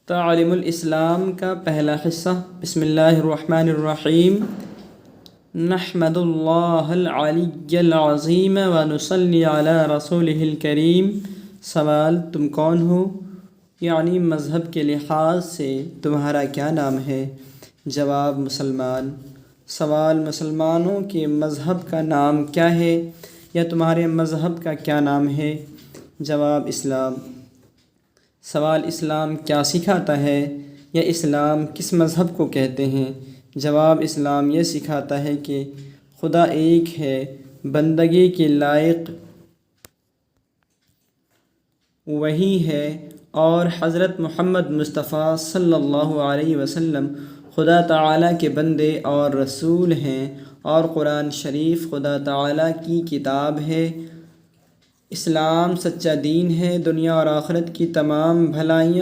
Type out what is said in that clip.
تعلیم الاسلام کا پہلا حصہ۔ بسم اللہ الرحمن الرحیم۔ نحمد اللہ العلی العظیم ونصلی علی رسولہ الکریم۔ سوال: تم کون ہو؟ یعنی مذہب کے لحاظ سے تمہارا کیا نام ہے؟ جواب: مسلمان۔ سوال: مسلمانوں کے مذہب کا نام کیا ہے، یا تمہارے مذہب کا کیا نام ہے؟ جواب: اسلام۔ سوال: اسلام کیا سکھاتا ہے، یا اسلام کس مذہب کو کہتے ہیں؟ جواب: اسلام یہ سکھاتا ہے کہ خدا ایک ہے، بندگی کے لائق وہی ہے، اور حضرت محمد مصطفیٰ صلی اللہ علیہ وسلم خدا تعالیٰ کے بندے اور رسول ہیں، اور قرآن شریف خدا تعالیٰ کی کتاب ہے۔ اسلام سچا دین ہے، دنیا اور آخرت کی تمام بھلائیوں